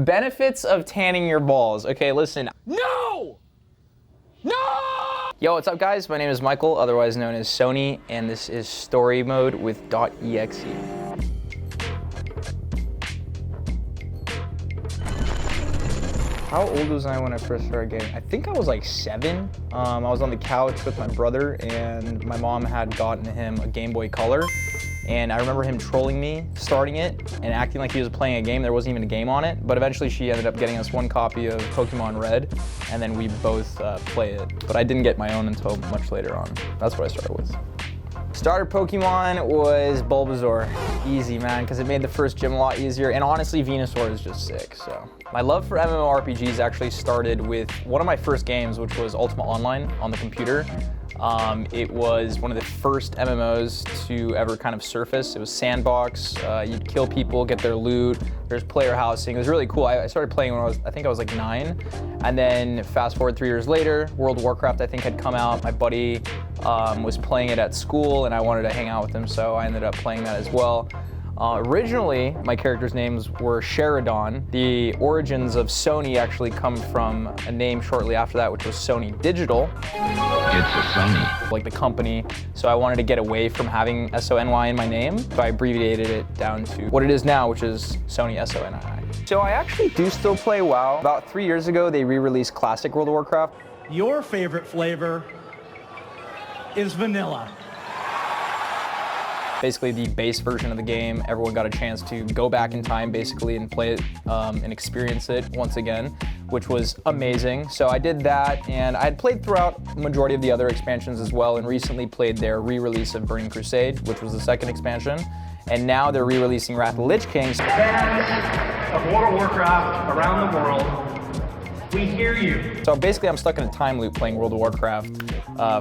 Benefits of tanning your balls. Okay, listen. No! No! Yo, what's up guys? My name is Michael, otherwise known as Sonii, and this is Story Mode with .exe. How old was I when I first started gaming? I think I was like 7. I was on the couch with my brother and my mom had gotten him a Game Boy Color. And I remember him trolling me, starting it, and acting like he was playing a game. There wasn't even a game on it. But eventually she ended up getting us one copy of Pokemon Red, and then we both play it. But I didn't get my own until much later on. That's what I started with. Starter Pokemon was Bulbasaur. Easy, man, because it made the first gym a lot easier. And honestly, Venusaur is just sick, so. My love for MMORPGs actually started with one of my first games, which was Ultima Online on the computer. It was one of the first MMOs to ever kind of surface. It was sandbox, you'd kill people, get their loot, there's player housing. It was really cool. I started playing when I think I was like 9. And then fast forward 3 years later, World of Warcraft I think had come out. My buddy was playing it at school and I wanted to hang out with him, so I ended up playing that as well. Originally, my characters' names were Sheridan. The origins of Sonii actually come from a name shortly after that, which was Sonii Digital. It's a Sonii. Like the company. So I wanted to get away from having S-O-N-Y in my name. So I abbreviated it down to what it is now, which is Sonii S-O-N-I. So I actually do still play WoW. About 3 years ago, they re-released Classic World of Warcraft. Your favorite flavor is vanilla. Basically the base version of the game. Everyone got a chance to go back in time basically and play it and experience it once again, which was amazing. So I did that, and I had played throughout the majority of the other expansions as well, and recently played their re-release of Burning Crusade, which was the second expansion. And now they're re-releasing Wrath of the Lich King. Fans of World of Warcraft around the world, we hear you. So basically I'm stuck in a time loop playing World of Warcraft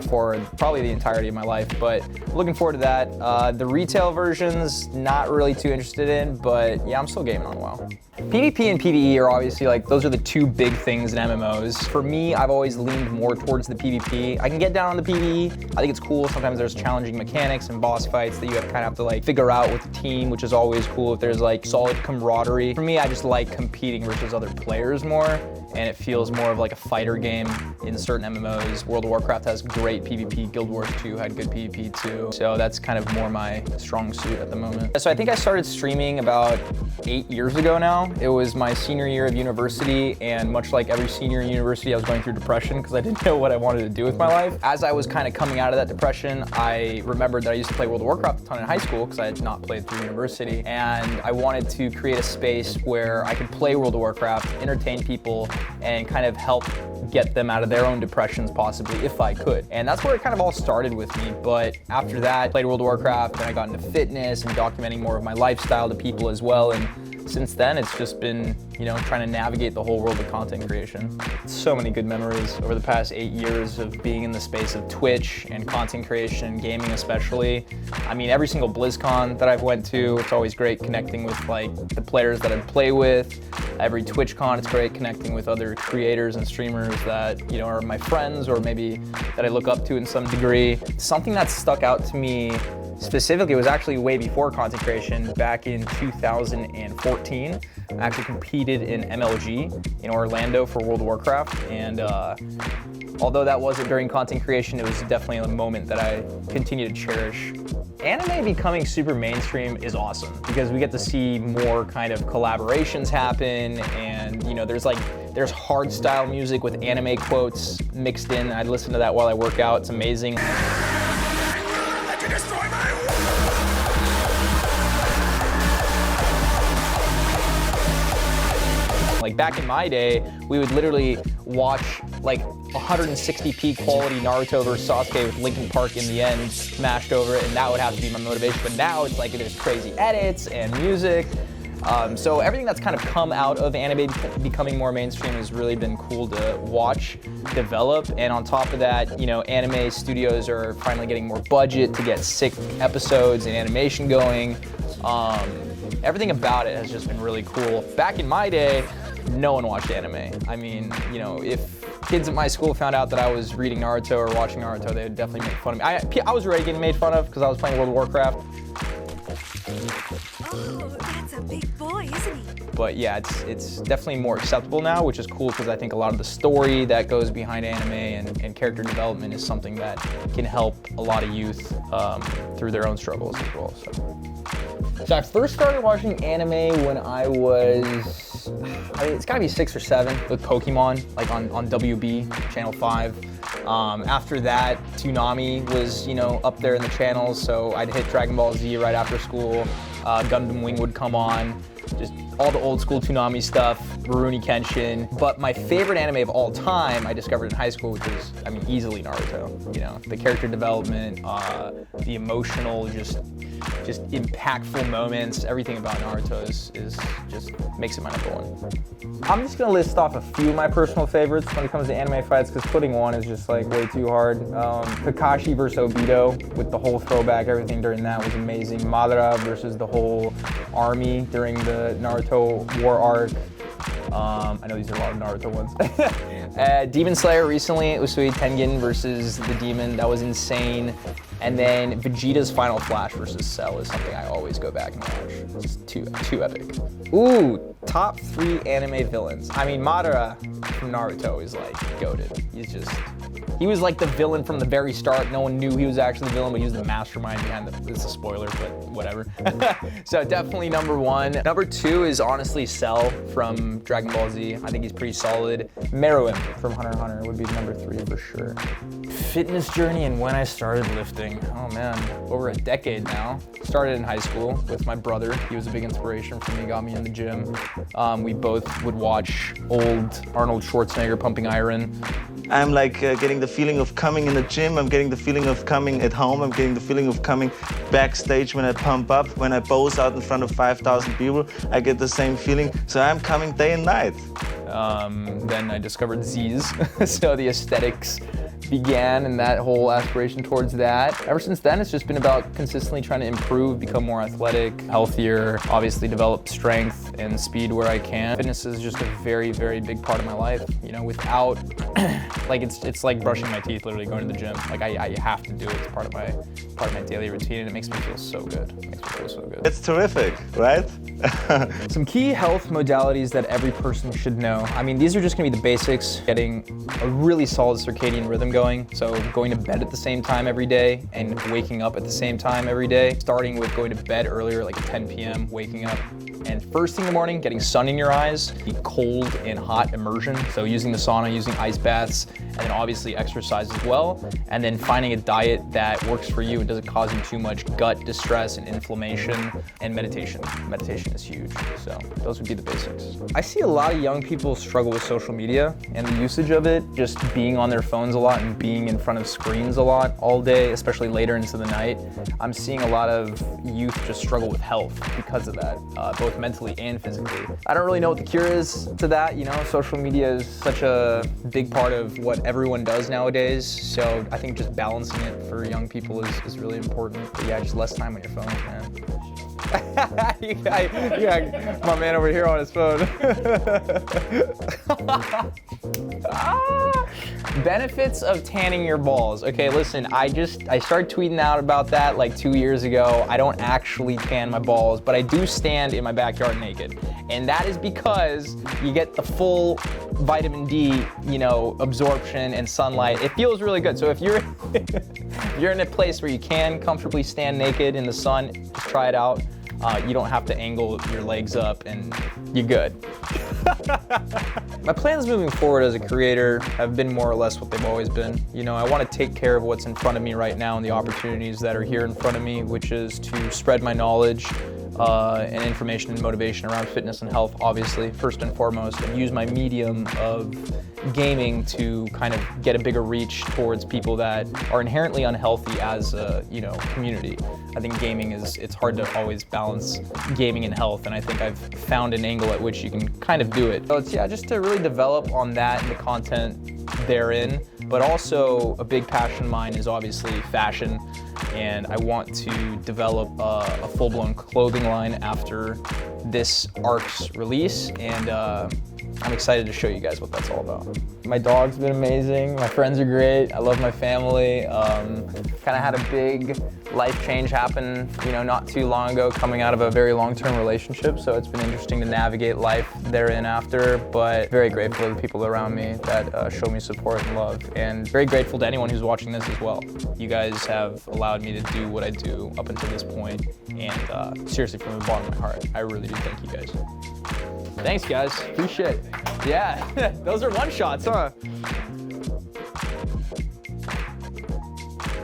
for probably the entirety of my life, but looking forward to that. The retail versions, not really too interested in, but yeah, I'm still gaming on WoW. PvP and PvE are obviously like, those are the two big things in MMOs. For me, I've always leaned more towards the PvP. I can get down on the PvE. I think it's cool. Sometimes there's challenging mechanics and boss fights that you kind of have to like figure out with the team, which is always cool if there's like solid camaraderie. For me, I just like competing versus other players more, and it feels more of like a fighter game in certain MMOs. World of Warcraft has great PvP. Guild Wars 2 had good PvP too. So that's kind of more my strong suit at the moment. So I think I started streaming about 8 years ago now. It was my senior year of university, and much like every senior in university, I was going through depression because I didn't know what I wanted to do with my life. As I was kind of coming out of that depression, I remembered that I used to play World of Warcraft a ton in high school because I had not played through university, and I wanted to create a space where I could play World of Warcraft, entertain people, and kind of help get them out of their own depressions possibly, if I could. And that's where it kind of all started with me. But after that, I played World of Warcraft, then I got into fitness and documenting more of my lifestyle to people as well. And since then, it's just been, you know, trying to navigate the whole world of content creation. So many good memories over the past 8 years of being in the space of Twitch and content creation, gaming especially. I mean, every single BlizzCon that I've went to, it's always great connecting with like the players that I play with. Every TwitchCon, it's great connecting with other creators and streamers that, you know, are my friends or maybe that I look up to in some degree. Something that stuck out to me specifically was actually way before content creation. Back in 2014, I actually competed in MLG in Orlando for World of Warcraft, and although that wasn't during content creation, it was definitely a moment that I continue to cherish. Anime becoming super mainstream is awesome because we get to see more kind of collaborations happen, and you know, there's hard style music with anime quotes mixed in. I listen to that while I work out. It's amazing. Like back in my day, we would literally watch like 160p quality Naruto versus Sasuke with Linkin Park in the end smashed over it, and that would have to be my motivation. But now it's like there's crazy edits and music. So everything that's kind of come out of anime becoming more mainstream has really been cool to watch develop. And on top of that, you know, anime studios are finally getting more budget to get sick episodes and animation going. Everything about it has just been really cool. Back in my day, no one watched anime. I mean, you know, if kids at my school found out that I was reading Naruto or watching Naruto, they would definitely make fun of me. I was already getting made fun of because I was playing World of Warcraft. Oh, that's He's a big boy, isn't he? But yeah, it's definitely more acceptable now, which is cool because I think a lot of the story that goes behind anime and character development is something that can help a lot of youth through their own struggles as well. So I first started watching anime when I was, it's gotta be 6 or 7 with Pokemon, like on WB, Channel 5. After that, Toonami was, up there in the channels, so I'd hit Dragon Ball Z right after school. Gundam Wing would come on, just all the old school Toonami stuff, Rurouni Kenshin. But my favorite anime of all time I discovered in high school, which was, easily Naruto. The character development, the emotional, just impactful moments, everything about Naruto is just makes it my #1. I'm just gonna list off a few of my personal favorites when it comes to anime fights, because putting one is just like way too hard. Kakashi versus Obito, with the whole throwback, everything during that was amazing. Madara versus the whole army during the Naruto war arc. I know these are a lot of Naruto ones. Demon Slayer recently, Usui Tengen versus the Demon, that was insane. And then Vegeta's Final Flash versus Cell is something I always go back and watch. It's too epic. Ooh, top 3 anime villains. Madara from Naruto is like goated. He was like the villain from the very start. No one knew he was actually the villain, but he was the mastermind behind it's a spoiler, but whatever. So definitely #1. #2 is honestly Cell from Dragon Ball Z. I think he's pretty solid. Meruem from Hunter x Hunter would be #3 for sure. Fitness journey and when I started lifting. Oh man, over a decade now. Started in high school with my brother. He was a big inspiration for me, got me in the gym. We both would watch old Arnold Schwarzenegger pumping iron. I'm like getting the feeling of coming in the gym, I'm getting the feeling of coming at home, I'm getting the feeling of coming backstage when I pump up, when I pose out in front of 5,000 people, I get the same feeling. So I'm coming day and night. Then I discovered Z's, so the aesthetics began and that whole aspiration towards that. Ever since then, it's just been about consistently trying to improve, become more athletic, healthier, obviously develop strength and speed where I can. Fitness is just a very, very big part of my life. Without, it's like brushing my teeth, literally going to the gym. Like I have to do it. It's part of my daily routine, and it makes me feel so good. It's terrific, right? Some key health modalities that every person should know. These are just gonna be the basics. Getting a really solid circadian rhythm going. So going to bed at the same time every day and waking up at the same time every day. Starting with going to bed earlier, like at 10 p.m., waking up. And first thing in the morning, getting sun in your eyes, the cold and hot immersion. So using the sauna, using ice baths, and then obviously exercise as well. And then finding a diet that works for you and doesn't cause you too much gut distress and inflammation. And meditation. Meditation is huge. So those would be the basics. I see a lot of young people struggle with social media and the usage of it, just being on their phones a lot and being in front of screens a lot all day, especially later into the night. I'm seeing a lot of youth just struggle with health because of that, both mentally and physically. I don't really know what the cure is to that. Social media is such a big part of what everyone does nowadays. So I think just balancing it for young people is really important. But yeah, just less time on your phone, man. you got my man over here on his phone. Benefits of tanning your balls. Okay, listen, I started tweeting out about that like 2 years ago. I don't actually tan my balls, but I do stand in my backyard naked. And that is because you get the full vitamin D, absorption and sunlight. It feels really good. So if you're you're in a place where you can comfortably stand naked in the sun, just try it out. You don't have to angle your legs up and you're good. My plans moving forward as a creator have been more or less what they've always been. I want to take care of what's in front of me right now and the opportunities that are here in front of me, which is to spread my knowledge and information and motivation around fitness and health, obviously, first and foremost, and use my medium of gaming to kind of get a bigger reach towards people that are inherently unhealthy as a community. I think gaming it's hard to always balance gaming and health, and I think I've found an angle at which you can kind of do it. So it's just to really develop on that and the content therein, but also a big passion of mine is obviously fashion, and I want to develop a full-blown clothing line after this arc's release, and I'm excited to show you guys what that's all about. My dog's been amazing. My friends are great. I love my family. Kind of had a big life change happen, you know, not too long ago, coming out of a very long-term relationship. So it's been interesting to navigate life therein after, but very grateful to the people around me that show me support and love, and very grateful to anyone who's watching this as well. You guys have allowed me to do what I do up until this point, and seriously, from the bottom of my heart, I really do thank you guys. Thanks, guys. Appreciate it. Yeah, those are one shots, huh?